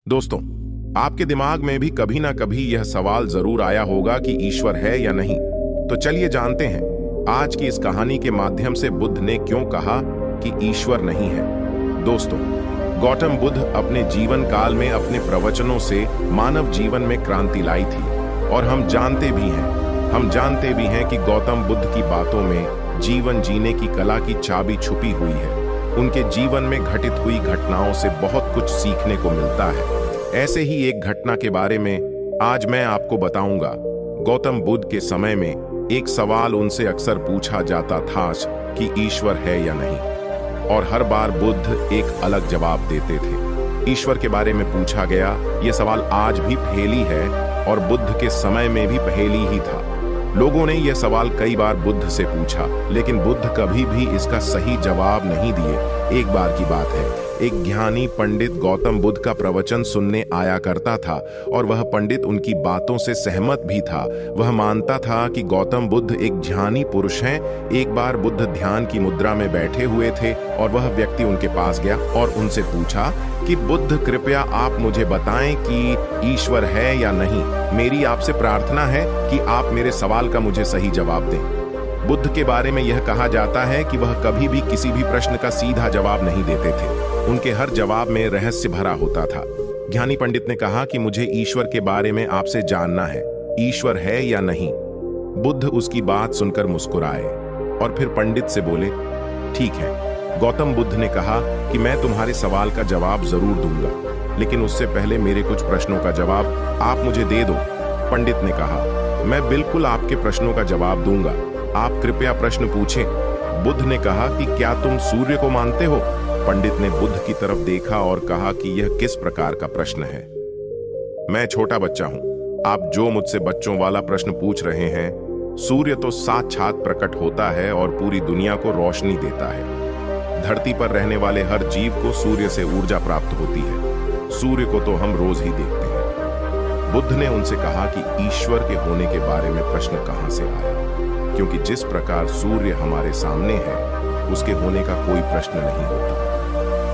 दोस्तों, आपके दिमाग में भी कभी ना कभी यह सवाल जरूर आया होगा कि ईश्वर है या नहीं। तो चलिए जानते हैं आज की इस कहानी के माध्यम से बुद्ध ने क्यों कहा कि ईश्वर नहीं है। दोस्तों, गौतम बुद्ध अपने जीवन काल में अपने प्रवचनों से मानव जीवन में क्रांति लाई थी और हम जानते भी हैं कि गौतम बुद्ध की बातों में जीवन जीने की कला की चाबी छुपी हुई है। उनके जीवन में घटित हुई घटनाओं से बहुत कुछ सीखने को मिलता है। ऐसे ही एक घटना के बारे में आज मैं आपको बताऊंगा। गौतम बुद्ध के समय में एक सवाल उनसे अक्सर पूछा जाता था कि ईश्वर है या नहीं, और हर बार बुद्ध एक अलग जवाब देते थे। ईश्वर के बारे में पूछा गया यह सवाल आज भी पहेली है और बुद्ध के समय में भी पहेली ही था। लोगों ने यह सवाल कई बार बुद्ध से पूछा, लेकिन बुद्ध कभी भी इसका सही जवाब नहीं दिए। एक बार की बात है, एक ज्ञानी पंडित गौतम बुद्ध का प्रवचन सुनने आया करता था और वह पंडित उनकी बातों से सहमत भी था। वह मानता था कि गौतम बुद्ध एक ज्ञानी पुरुष हैं। एक बार बुद्ध ध्यान की मुद्रा में बैठे हुए थे और वह व्यक्ति उनके पास गया और उनसे पूछा कि बुद्ध, कृपया आप मुझे बताएं कि ईश्वर है या नहीं। मेरी आपसे प्रार्थना है कि आप मेरे सवाल का मुझे सही जवाब दें। बुद्ध के बारे में यह कहा जाता है कि वह कभी भी किसी भी प्रश्न का सीधा जवाब नहीं देते थे। उनके हर जवाब में रहस्य भरा होता था। ज्ञानी पंडित ने कहा कि मुझे ईश्वर के बारे में आपसे जानना है, ईश्वर है या नहीं। बुद्ध उसकी बात सुनकर मुस्कुराए और फिर पंडित से बोले, ठीक है। गौतम बुद्ध ने कहा कि मैं तुम्हारे सवाल का जवाब जरूर दूंगा, लेकिन उससे पहले मेरे कुछ प्रश्नों का जवाब आप मुझे दे दो। पंडित ने कहा, मैं बिल्कुल आपके प्रश्नों का जवाब दूंगा, आप कृपया प्रश्न पूछें। बुद्ध ने कहा कि क्या तुम सूर्य को मानते हो? पंडित ने बुद्ध की तरफ देखा और कहा कि यह किस प्रकार का प्रश्न है। मैं छोटा बच्चा हूं, आप जो मुझसे बच्चों वाला प्रश्न पूछ रहे हैं। सूर्य तो साक्षात प्रकट होता है और पूरी दुनिया को रोशनी देता है। धरती पर रहने वाले हर जीव को सूर्य से ऊर्जा प्राप्त होती है। सूर्य को तो हम रोज ही देखते हैं। बुद्ध ने उनसे कहा कि ईश्वर के होने के बारे में प्रश्न कहां से आया, क्योंकि जिस प्रकार सूर्य हमारे सामने है उसके होने का कोई प्रश्न नहीं होता।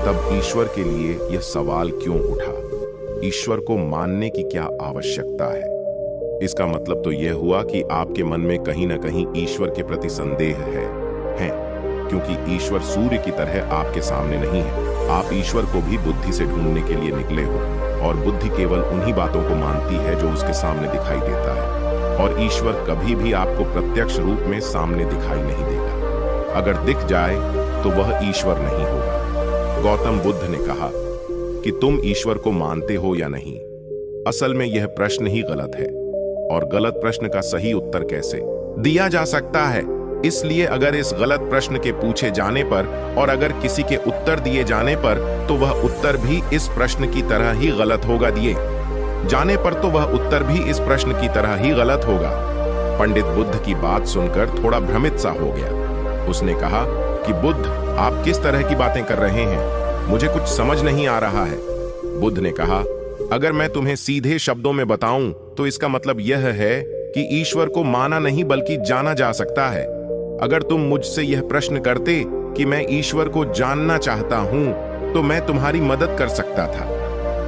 तब ईश्वर के लिए यह सवाल क्यों उठा? ईश्वर को मानने की क्या आवश्यकता है? इसका मतलब तो यह हुआ कि आपके मन में कहीं ना कहीं ईश्वर के प्रति संदेह है, क्योंकि ईश्वर सूर्य की तरह आपके सामने नहीं है। आप ईश्वर को भी बुद्धि से ढूंढने के लिए निकले हो, और बुद्धि केवल उन्हीं बातों को मानती है जो उसके सामने दिखाई देता है, और ईश्वर कभी भी आपको प्रत्यक्ष रूप में सामने दिखाई नहीं देगा। अगर दिख जाए तो वह ईश्वर नहीं होगा। गौतम बुद्ध ने कहा कि तुम ईश्वर को मानते हो या नहीं। असल में यह प्रश्न ही गलत है, और गलत प्रश्न का सही उत्तर कैसे दिया जा सकता है? इसलिए अगर इस गलत प्रश्न के पूछे जाने पर और अगर किसी के उत्तर दिए जाने पर, तो वह उत्तर भी इस प्रश्न की तरह ही गलत होगा। दिए जाने पर तो वह उत्तर भी इस प्रश्न की तरह ही गलत होगा। पंडित बुद्ध की बात सुनकर थोड़ा भ्रमित सा हो गया। उसने कहा कि बुद्ध, आप किस तरह की बातें कर रहे हैं? मुझे कुछ समझ नहीं आ रहा है। बुद्ध ने कहा, अगर मैं तुम्हें सीधे शब्दों में बताऊं तो इसका मतलब यह है कि ईश्वर को माना नहीं बल्कि जाना जा सकता है। अगर तुम मुझसे यह प्रश्न करते कि मैं ईश्वर को जानना चाहता हूं, तो मैं तुम्हारी मदद कर सकता था,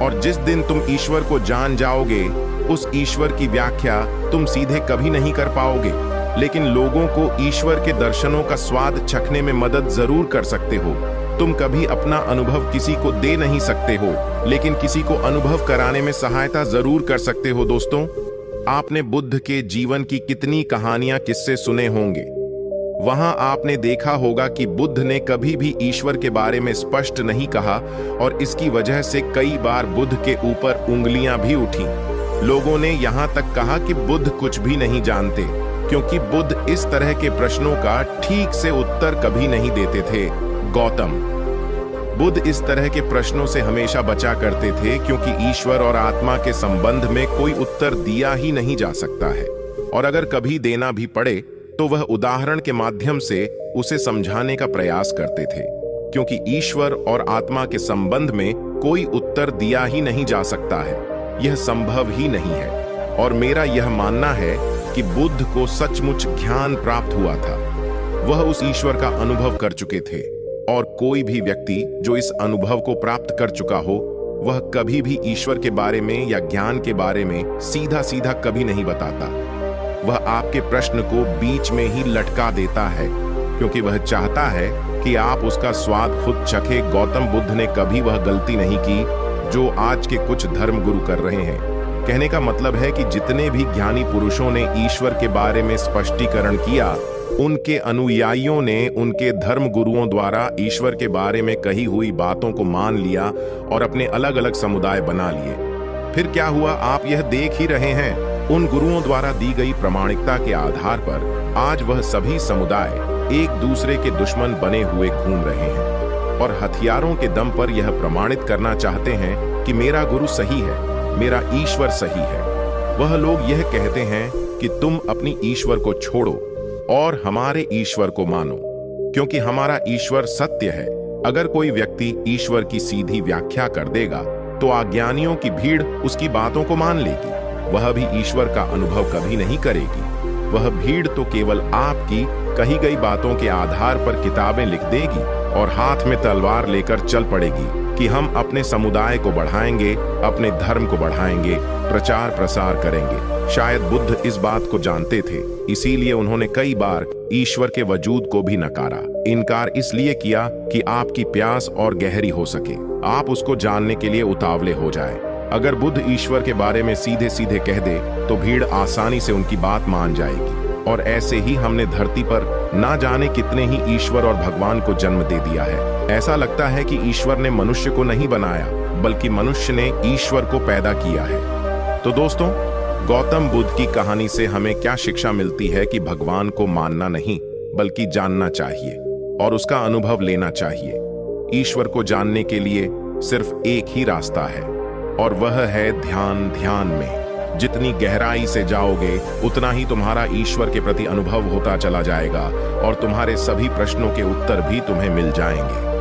और जिस दिन तुम ईश्वर को जान जाओगे, उस ईश्वर की व्याख्या तुम सीधे कभी नहीं कर पाओगे। लेकिन लोगों को ईश्वर के दर्शनों का स्वाद चखने में मदद जरूर कर सकते हो। तुम कभी अपना अनुभव किसी को दे नहीं सकते हो, लेकिन किसी को अनुभव कराने में सहायता जरूर कर सकते हो। दोस्तों, आपने बुद्ध के जीवन की कितनी कहानियां, किस्से सुने होंगे। वहां आपने देखा होगा कि बुद्ध ने कभी भी ईश्वर के बारे में स्पष्ट नहीं कहा, और इसकी वजह से कई बार बुद्ध के ऊपर उंगलियां भी उठी। लोगों ने यहां तक कहा कि बुद्ध कुछ भी नहीं जानते, क्योंकि बुद्ध इस तरह के प्रश्नों का ठीक से उत्तर कभी नहीं देते थे। गौतम बुद्ध इस तरह के प्रश्नों से हमेशा बचा करते थे, क्योंकि ईश्वर और आत्मा के संबंध में कोई उत्तर दिया ही नहीं जा सकता है, और अगर कभी देना भी पड़े तो वह उदाहरण के माध्यम से उसे समझाने का प्रयास करते थे, क्योंकि ईश्वर और आत्मा के संबंध में कोई उत्तर दिया ही नहीं जा सकता है। यह संभव ही नहीं है। और मेरा यह मानना है कि बुद्ध को सचमुच ज्ञान प्राप्त हुआ था। वह उस ईश्वर का अनुभव कर चुके थे, और कोई भी व्यक्ति जो इस अनुभव को प्राप्त कर चुका हो, वह कभी भी ईश्वर के बारे में या ज्ञान के बारे में सीधा सीधा कभी नहीं बताता। वह आपके प्रश्न को बीच में ही लटका देता है, क्योंकि वह चाहता है कि आप उसका स्वाद खुद चखे। गौतम बुद्ध ने कभी वह गलती नहीं की जो आज के कुछ धर्मगुरु कर रहे हैं। कहने का मतलब है कि जितने भी ज्ञानी पुरुषों ने ईश्वर के बारे में स्पष्टीकरण किया, उनके अनुयायियों ने उनके धर्म गुरुओं द्वारा ईश्वर के बारे में कही हुई बातों को मान लिया और अपने अलग अलग समुदाय बना लिए। फिर क्या हुआ, आप यह देख ही रहे हैं। उन गुरुओं द्वारा दी गई प्रामाणिकता के आधार पर आज वह सभी समुदाय एक दूसरे के दुश्मन बने हुए घूम रहे हैं और हथियारों के दम पर यह प्रमाणित करना चाहते हैं कि मेरा गुरु सही है, मेरा ईश्वर सही है। वह लोग यह कहते हैं कि तुम अपनी ईश्वर को छोड़ो और हमारे ईश्वर को मानो, क्योंकि हमारा ईश्वर सत्य है। अगर कोई व्यक्ति ईश्वर की सीधी व्याख्या कर देगा तो अज्ञानियों की भीड़ उसकी बातों को मान लेगी। वह भी ईश्वर का अनुभव कभी नहीं करेगी। वह भीड़ तो केवल आपकी कही गई बातों के आधार पर किताबें लिख देगी और हाथ में तलवार लेकर चल पड़ेगी कि हम अपने समुदाय को बढ़ाएंगे, अपने धर्म को बढ़ाएंगे, प्रचार प्रसार करेंगे। शायद बुद्ध इस बात को जानते थे, इसीलिए उन्होंने कई बार ईश्वर के वजूद को भी नकारा। इनकार इसलिए किया कि आपकी प्यास और गहरी हो सके, आप उसको जानने के लिए उतावले हो जाए। अगर बुद्ध ईश्वर के बारे में सीधे सीधे कह दे तो भीड़ आसानी से उनकी बात मान जाएगी। और ऐसे ही हमने धरती पर ना जाने कितने ही ईश्वर और भगवान को जन्म दे दिया है। ऐसा लगता है कि ईश्वर ने मनुष्य को नहीं बनाया, बल्कि मनुष्य ने ईश्वर को पैदा किया है। तो दोस्तों, गौतम बुद्ध की कहानी से हमें क्या शिक्षा मिलती है कि भगवान को मानना नहीं, बल्कि जानना चाहिए और उसका अनुभव लेना चाहिए। ईश्वर को जानने के लिए सिर्फ एक ही रास्ता है और वह है ध्यान। ध्यान में जितनी गहराई से जाओगे, उतना ही तुम्हारा ईश्वर के प्रति अनुभव होता चला जाएगा और तुम्हारे सभी प्रश्नों के उत्तर भी तुम्हें मिल जाएंगे।